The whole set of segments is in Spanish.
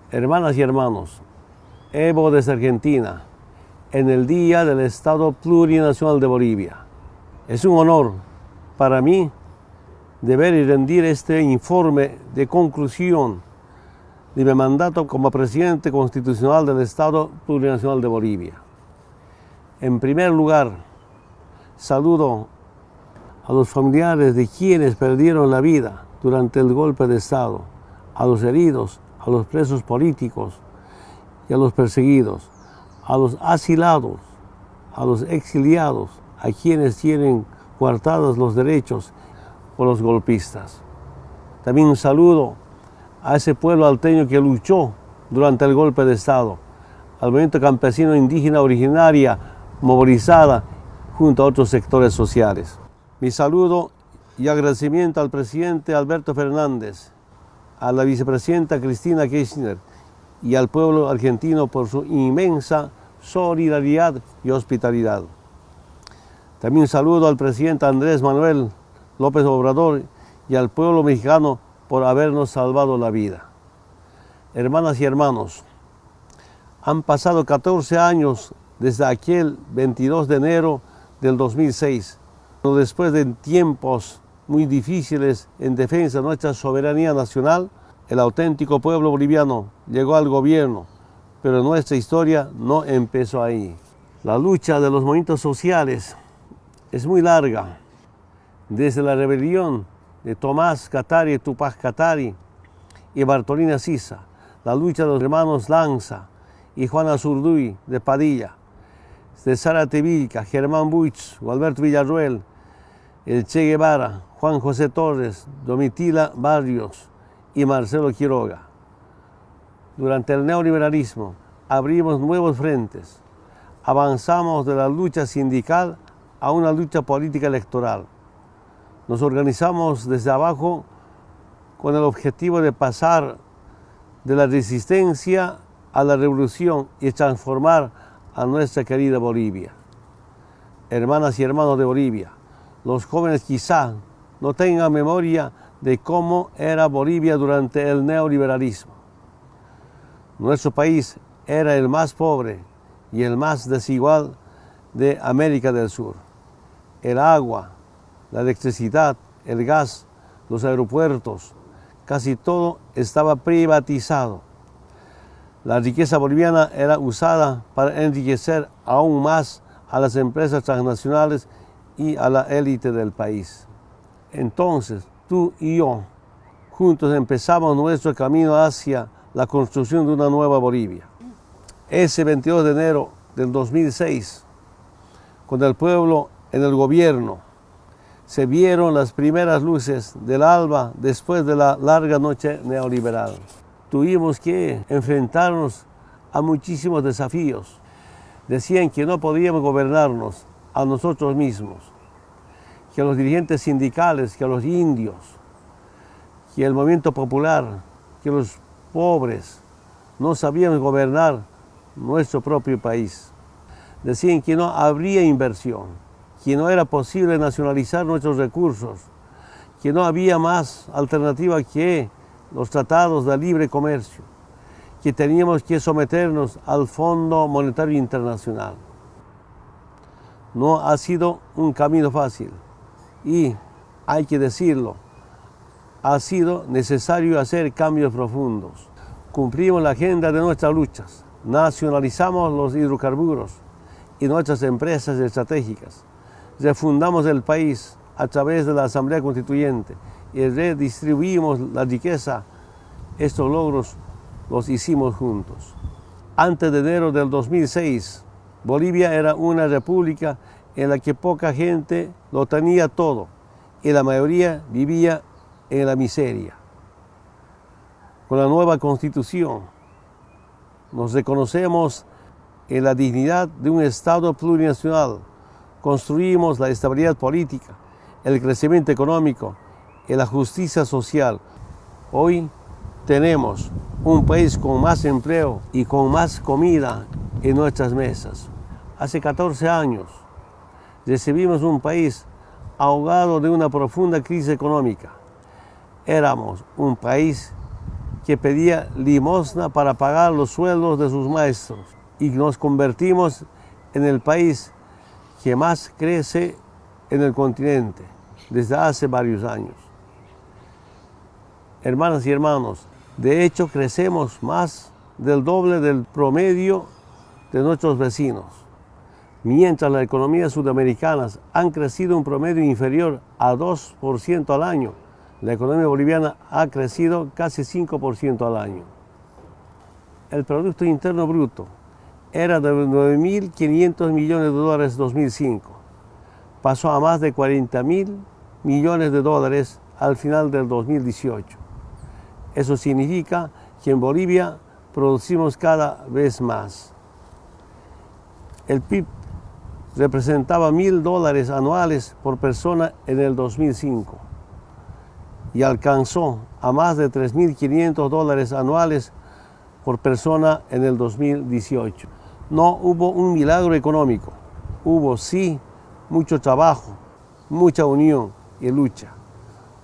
Hermanas y hermanos, Evo desde Argentina, en el Día del Estado Plurinacional de Bolivia. Es un honor para mí deber y rendir este informe de conclusión de mi mandato como presidente constitucional del Estado Plurinacional de Bolivia. En primer lugar, saludo a los familiares de quienes perdieron la vida durante el golpe de Estado, a los heridos, a los presos políticos y a los perseguidos, a los asilados, a los exiliados, a quienes tienen coartados los derechos por los golpistas. También un saludo a ese pueblo alteño que luchó durante el golpe de Estado, al movimiento campesino indígena originaria movilizada junto a otros sectores sociales. Mi saludo y agradecimiento al presidente Alberto Fernández, a la vicepresidenta Cristina Kirchner y al pueblo argentino por su inmensa solidaridad y hospitalidad. También un saludo al presidente Andrés Manuel López Obrador y al pueblo mexicano por habernos salvado la vida. Hermanas y hermanos, han pasado 14 años desde aquel 22 de enero del 2006, después de tiempos muy difíciles en defensa de nuestra soberanía nacional, el auténtico pueblo boliviano llegó al gobierno, pero nuestra historia no empezó ahí. La lucha de los movimientos sociales es muy larga, desde la rebelión de Tomás Katari, Tupac Katari y Bartolina Sisa, la lucha de los hermanos Lanza y Juan Azurduy de Padilla, de Zárate Vilca, Germán Buich, Gualberto Villarroel, el Che Guevara, Juan José Torres, Domitila Barrios y Marcelo Quiroga. Durante el neoliberalismo abrimos nuevos frentes, avanzamos de la lucha sindical a una lucha política electoral. Nos organizamos desde abajo con el objetivo de pasar de la resistencia a la revolución y transformar a nuestra querida Bolivia. Hermanas y hermanos de Bolivia, los jóvenes quizá no tengan memoria de cómo era Bolivia durante el neoliberalismo. Nuestro país era el más pobre y el más desigual de América del Sur. El agua, la electricidad, el gas, los aeropuertos, casi todo estaba privatizado. La riqueza boliviana era usada para enriquecer aún más a las empresas transnacionales y a la élite del país. Entonces, tú y yo, juntos empezamos nuestro camino hacia la construcción de una nueva Bolivia. Ese 22 de enero del 2006, con el pueblo en el gobierno, se vieron las primeras luces del alba después de la larga noche neoliberal. Tuvimos que enfrentarnos a muchísimos desafíos. Decían que no podíamos gobernarnos a nosotros mismos, que a los dirigentes sindicales, que a los indios, que el movimiento popular, que los pobres no sabíamos gobernar nuestro propio país. Decían que no habría inversión, que no era posible nacionalizar nuestros recursos, que no había más alternativa que los tratados de libre comercio, que teníamos que someternos al Fondo Monetario Internacional. No ha sido un camino fácil y, hay que decirlo, ha sido necesario hacer cambios profundos. Cumplimos la agenda de nuestras luchas, nacionalizamos los hidrocarburos y nuestras empresas estratégicas, refundamos el país a través de la Asamblea Constituyente y redistribuimos la riqueza. Estos logros los hicimos juntos. Antes de enero del 2006, Bolivia era una república en la que poca gente lo tenía todo y la mayoría vivía en la miseria. Con la nueva Constitución nos reconocemos en la dignidad de un Estado plurinacional, construimos la estabilidad política, el crecimiento económico y la justicia social. Hoy tenemos un país con más empleo y con más comida en nuestras mesas. Hace 14 años recibimos un país ahogado de una profunda crisis económica. Éramos un país que pedía limosna para pagar los sueldos de sus maestros, y nos convertimos en el país que más crece en el continente desde hace varios años. Hermanas y hermanos, de hecho crecemos más del doble del promedio de nuestros vecinos, mientras las economías sudamericanas han crecido un promedio inferior a 2% al año. La economía boliviana ha crecido casi 5% al año. El Producto Interno Bruto era de 9.500 millones de dólares en 2005. Pasó a más de 40.000 millones de dólares al final del 2018. Eso significa que en Bolivia producimos cada vez más. El PIB representaba $1.000 anuales por persona en el 2005 y alcanzó a más de $3.500 anuales por persona en el 2018. No hubo un milagro económico, hubo sí mucho trabajo, mucha unión y lucha.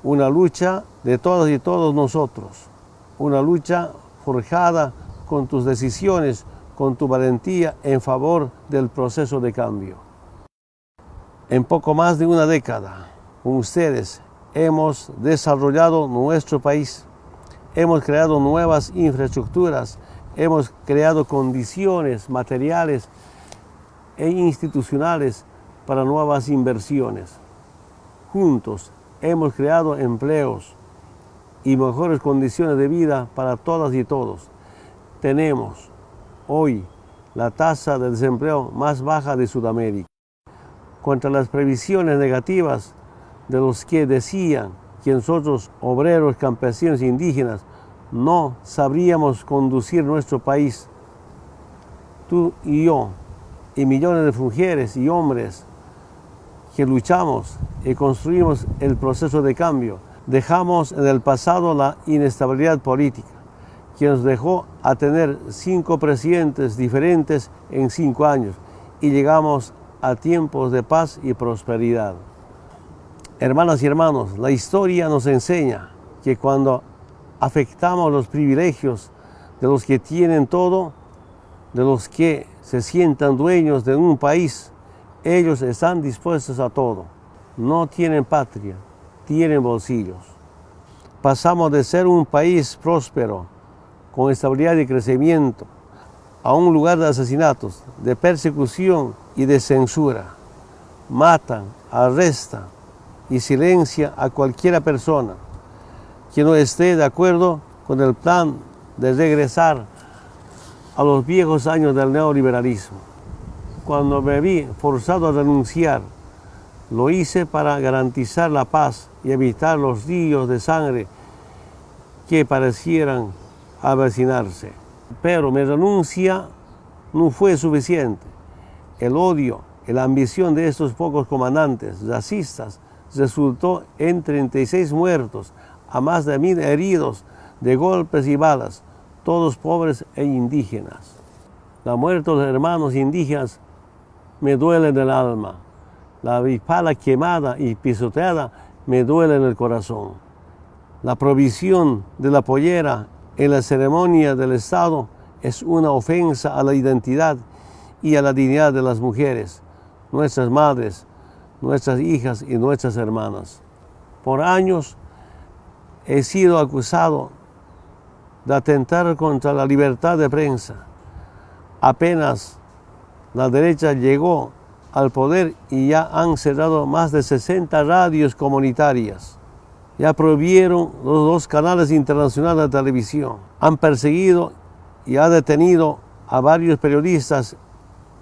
Una lucha de todas y todos nosotros, una lucha forjada con tus decisiones, con tu valentía en favor del proceso de cambio. En poco más de una década, con ustedes, hemos desarrollado nuestro país, hemos creado nuevas infraestructuras, hemos creado condiciones materiales e institucionales para nuevas inversiones. Juntos hemos creado empleos y mejores condiciones de vida para todas y todos. Tenemos hoy la tasa de desempleo más baja de Sudamérica. Contra las previsiones negativas de los que decían que nosotros, obreros, campesinos e indígenas, no sabríamos conducir nuestro país. Tú y yo, y millones de mujeres y hombres que luchamos y construimos el proceso de cambio, dejamos en el pasado la inestabilidad política, que nos dejó a tener 5 presidentes diferentes en 5 años, y llegamos a tiempos de paz y prosperidad. Hermanas y hermanos, la historia nos enseña que cuando afectamos los privilegios de los que tienen todo, de los que se sientan dueños de un país, ellos están dispuestos a todo. No tienen patria, tienen bolsillos. Pasamos de ser un país próspero, con estabilidad y crecimiento, a un lugar de asesinatos, de persecución y de censura. Matan, arrestan y silencia a cualquiera persona que no esté de acuerdo con el plan de regresar a los viejos años del neoliberalismo. Cuando me vi forzado a renunciar, lo hice para garantizar la paz y evitar los ríos de sangre que parecieran avecinarse. Pero mi renuncia no fue suficiente. El odio y la ambición de estos pocos comandantes racistas resultó en 36 muertos, a más de 1.000 heridos de golpes y balas, todos pobres e indígenas. La muerte de los hermanos indígenas me duele en el alma. La bipala quemada y pisoteada me duele en el corazón. La provisión de la pollera en la ceremonia del Estado es una ofensa a la identidad y a la dignidad de las mujeres, nuestras madres, nuestras hijas y nuestras hermanas. Por años he sido acusado de atentar contra la libertad de prensa. Apenas la derecha llegó al poder y ya han cerrado más de 60 radios comunitarias. Ya prohibieron los 2 canales internacionales de televisión. Han perseguido y han detenido a varios periodistas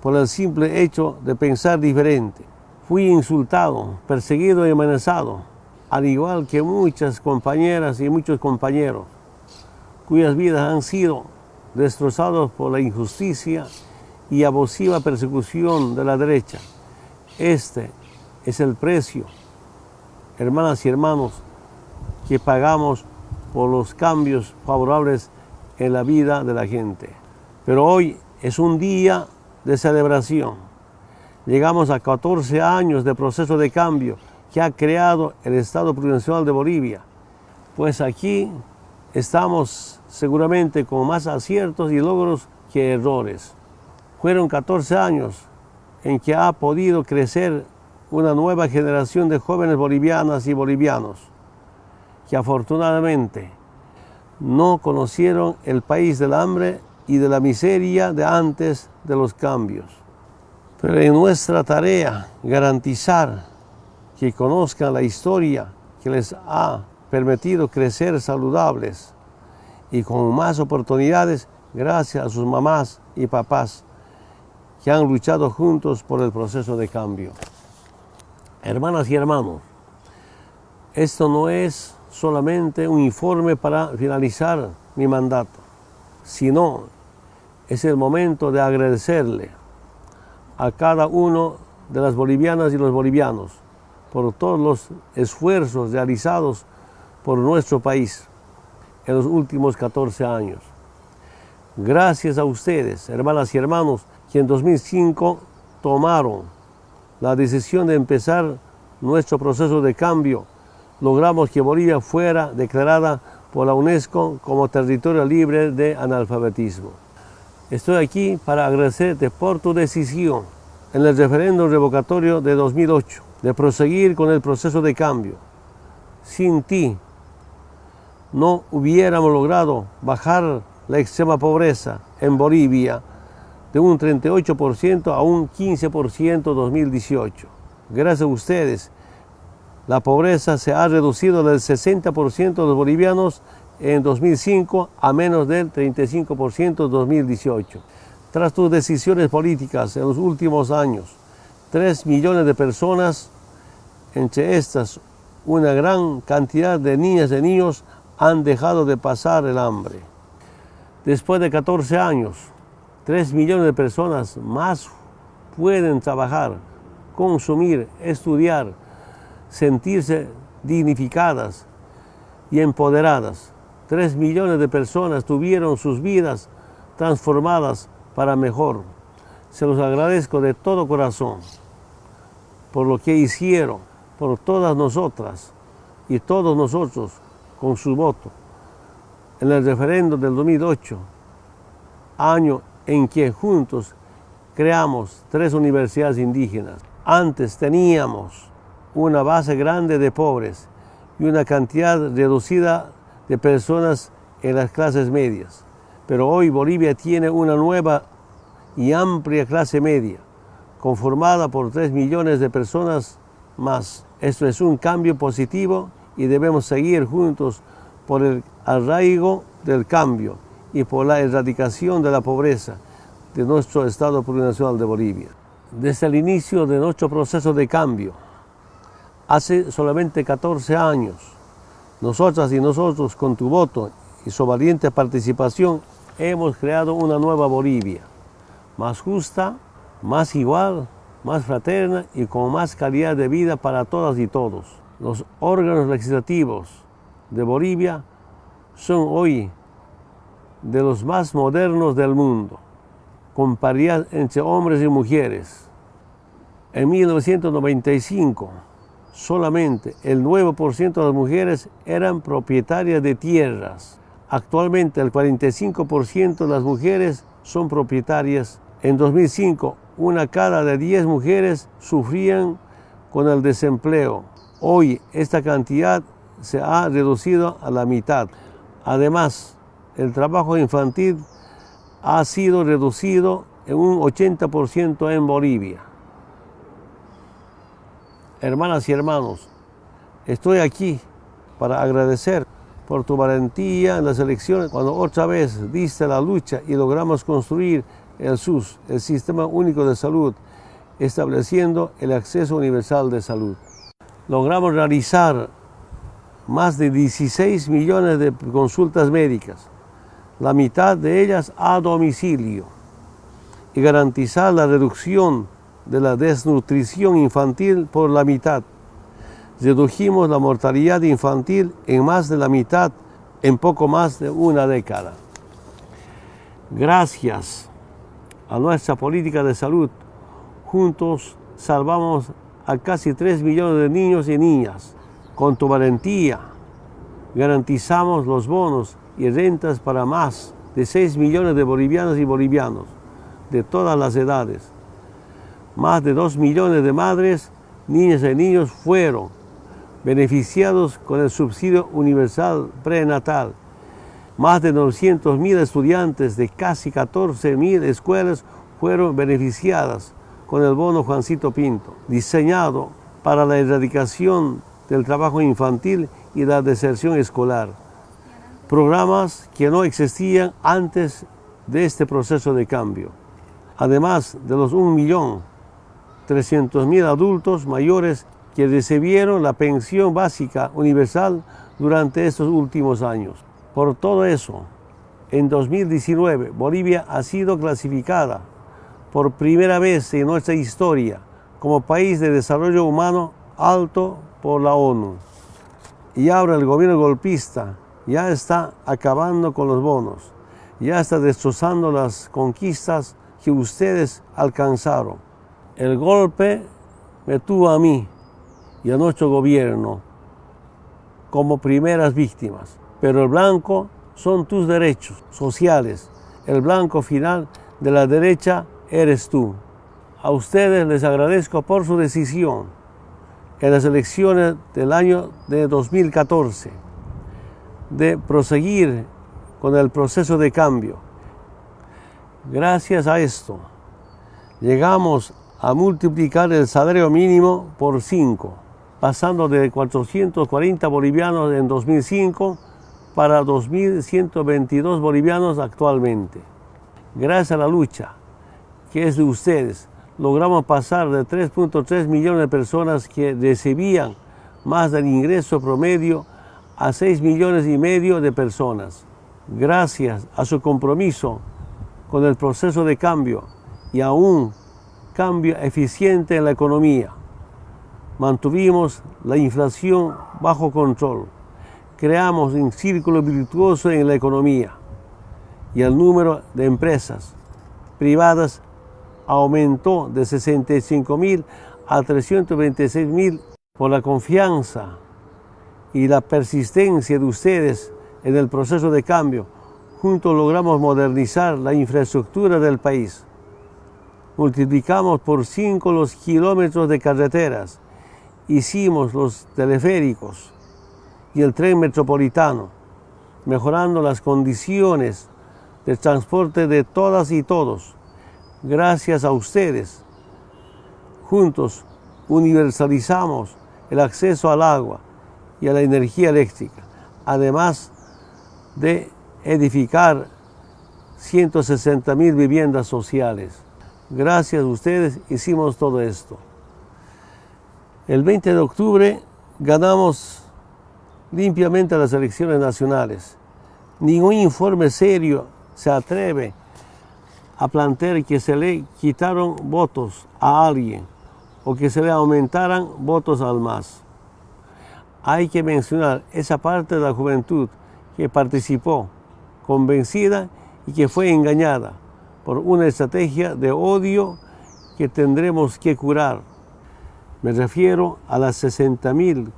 por el simple hecho de pensar diferente. Fui insultado, perseguido y amenazado, al igual que muchas compañeras y muchos compañeros, cuyas vidas han sido destrozadas por la injusticia y abusiva persecución de la derecha. Este es el precio, hermanas y hermanos, que pagamos por los cambios favorables en la vida de la gente. Pero hoy es un día de celebración. Llegamos a 14 años de proceso de cambio que ha creado el Estado Plurinacional de Bolivia. Pues aquí estamos seguramente con más aciertos y logros que errores. Fueron 14 años en que ha podido crecer una nueva generación de jóvenes bolivianas y bolivianos que afortunadamente no conocieron el país del hambre y de la miseria de antes de los cambios. Pero en nuestra tarea garantizar que conozcan la historia que les ha permitido crecer saludables y con más oportunidades gracias a sus mamás y papás que han luchado juntos por el proceso de cambio. Hermanas y hermanos, esto no es solamente un informe para finalizar mi mandato, sino es el momento de agradecerle a cada uno de las bolivianas y los bolivianos por todos los esfuerzos realizados por nuestro país en los últimos 14 años. Gracias a ustedes, hermanas y hermanos, que en 2005 tomaron la decisión de empezar nuestro proceso de cambio, logramos que Bolivia fuera declarada por la UNESCO como territorio libre de analfabetismo. Estoy aquí para agradecerte por tu decisión en el referéndum revocatorio de 2008 de proseguir con el proceso de cambio. Sin ti no hubiéramos logrado bajar la extrema pobreza en Bolivia de un 38% a un 15% en 2018. Gracias a ustedes, la pobreza se ha reducido del 60% de los bolivianos en 2005 a menos del 35% en 2018. Tras tus decisiones políticas en los últimos años, 3 millones de personas, entre estas una gran cantidad de niñas y niños, han dejado de pasar el hambre. Después de 14 años, 3 millones de personas más pueden trabajar, consumir, estudiar, sentirse dignificadas y empoderadas. 3 millones de personas tuvieron sus vidas transformadas para mejor. Se los agradezco de todo corazón por lo que hicieron por todas nosotras y todos nosotros con su voto en el referéndum del 2008, año en que juntos creamos 3 universidades indígenas. Antes teníamos una base grande de pobres y una cantidad reducida de personas en las clases medias. Pero hoy Bolivia tiene una nueva y amplia clase media, conformada por 3 millones de personas más. Esto es un cambio positivo y debemos seguir juntos por el arraigo del cambio y por la erradicación de la pobreza de nuestro Estado Plurinacional de Bolivia. Desde el inicio de nuestro proceso de cambio, hace solamente 14 años, nosotras y nosotros, con tu voto y su valiente participación, hemos creado una nueva Bolivia, más justa, más igual, más fraterna y con más calidad de vida para todas y todos. Los órganos legislativos de Bolivia son hoy de los más modernos del mundo, con paridad entre hombres y mujeres. En 1995, solamente el 9% de las mujeres eran propietarias de tierras. Actualmente el 45% de las mujeres son propietarias. En 2005, una cada de 10 mujeres sufrían con el desempleo. Hoy esta cantidad se ha reducido a la mitad. Además, el trabajo infantil ha sido reducido en un 80% en Bolivia. Hermanas y hermanos, estoy aquí para agradecer por tu valentía en las elecciones, cuando otra vez diste la lucha y logramos construir el SUS, el Sistema Único de Salud, estableciendo el acceso universal de salud. Logramos realizar más de 16 millones de consultas médicas, la mitad de ellas a domicilio, y garantizar la reducción de la desnutrición infantil por la mitad. Redujimos la mortalidad infantil en más de la mitad en poco más de una década. Gracias a nuestra política de salud, juntos salvamos a casi 3 millones de niños y niñas. Con tu valentía garantizamos los bonos y rentas para más de 6 millones de bolivianas y bolivianos de todas las edades. Más de 2 millones de madres, niñas y niños fueron beneficiados con el subsidio universal prenatal. Más de 900.000 estudiantes de casi 14.000 escuelas fueron beneficiadas con el bono Juancito Pinto, diseñado para la erradicación del trabajo infantil y la deserción escolar. Programas que no existían antes de este proceso de cambio. Además de los 1.300.000 adultos mayores que recibieron la pensión básica universal durante estos últimos años. Por todo eso, en 2019, Bolivia ha sido clasificada por primera vez en nuestra historia como país de desarrollo humano alto por la ONU. Y ahora el gobierno golpista ya está acabando con los bonos, ya está destrozando las conquistas que ustedes alcanzaron. El golpe me tuvo a mí y a nuestro gobierno como primeras víctimas, pero el blanco son tus derechos sociales. El blanco final de la derecha eres tú. A ustedes les agradezco por su decisión en las elecciones del año de 2014 de proseguir con el proceso de cambio. Gracias a esto, llegamos a multiplicar el salario mínimo por 5, pasando de 440 bolivianos en 2005 para 2.122 bolivianos actualmente. Gracias a la lucha que es de ustedes, logramos pasar de 3.3 millones de personas que recibían más del ingreso promedio a 6 millones y medio de personas. Gracias a su compromiso con el proceso de cambio y a un cambio eficiente en la economía, mantuvimos la inflación bajo control, creamos un círculo virtuoso en la economía y el número de empresas privadas aumentó de 65.000 a 326.000 por la confianza y la persistencia de ustedes en el proceso de cambio. Juntos logramos modernizar la infraestructura del país. Multiplicamos por 5 los kilómetros de carreteras, hicimos los teleféricos y el tren metropolitano, mejorando las condiciones de transporte de todas y todos. Gracias a ustedes, juntos universalizamos el acceso al agua y a la energía eléctrica, además de edificar 160.000 viviendas sociales. Gracias a ustedes hicimos todo esto. El 20 de octubre ganamos limpiamente las elecciones nacionales. Ningún informe serio se atreve a plantear que se le quitaron votos a alguien o que se le aumentaran votos al MAS. Hay que mencionar esa parte de la juventud que participó convencida y que fue engañada por una estrategia de odio que tendremos que curar. Me refiero a las 60.000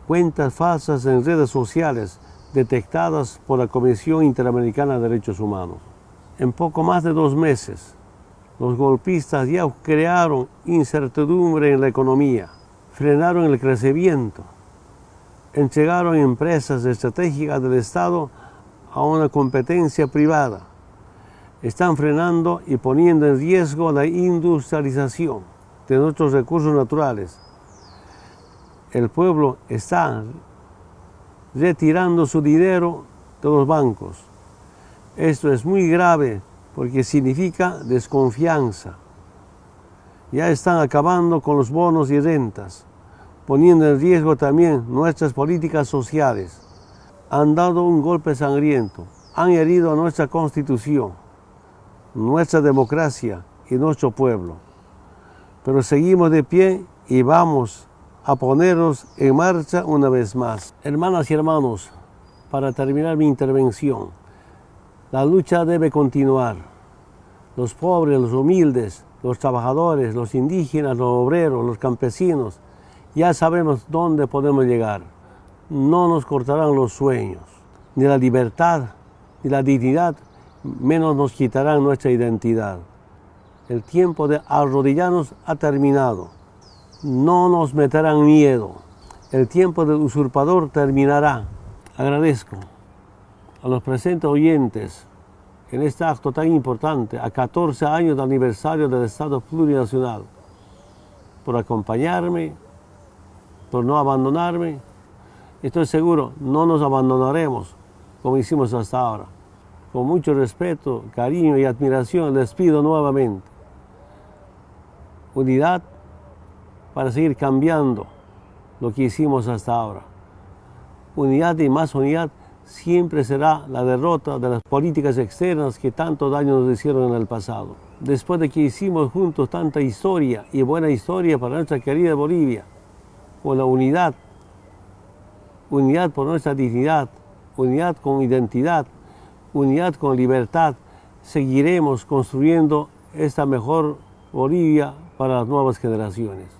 cuentas falsas en redes sociales detectadas por la Comisión Interamericana de Derechos Humanos. En poco más de 2 meses, los golpistas ya crearon incertidumbre en la economía, frenaron el crecimiento, entregaron empresas estratégicas del Estado a una competencia privada. Están frenando y poniendo en riesgo la industrialización de nuestros recursos naturales. El pueblo está retirando su dinero de los bancos. Esto es muy grave porque significa desconfianza. Ya están acabando con los bonos y rentas, poniendo en riesgo también nuestras políticas sociales. Han dado un golpe sangriento, han herido a nuestra Constitución, nuestra democracia y nuestro pueblo. Pero seguimos de pie y vamos a ponernos en marcha una vez más. Hermanas y hermanos, para terminar mi intervención, la lucha debe continuar. Los pobres, los humildes, los trabajadores, los indígenas, los obreros, los campesinos, ya sabemos dónde podemos llegar. No nos cortarán los sueños, ni la libertad, ni la dignidad, menos nos quitarán nuestra identidad. El tiempo de arrodillarnos ha terminado. No nos meterán miedo. El tiempo del usurpador terminará. Agradezco a los presentes oyentes en este acto tan importante, a 14 años de aniversario del Estado plurinacional, por acompañarme, por no abandonarme. Estoy seguro, no nos abandonaremos como hicimos hasta ahora. Con mucho respeto, cariño y admiración les pido nuevamente unidad para seguir cambiando lo que hicimos hasta ahora. Unidad y más unidad siempre será la derrota de las políticas externas que tanto daño nos hicieron en el pasado. Después de que hicimos juntos tanta historia y buena historia para nuestra querida Bolivia, con la unidad, unidad por nuestra dignidad, unidad con identidad, unidad con libertad, seguiremos construyendo esta mejor Bolivia para las nuevas generaciones.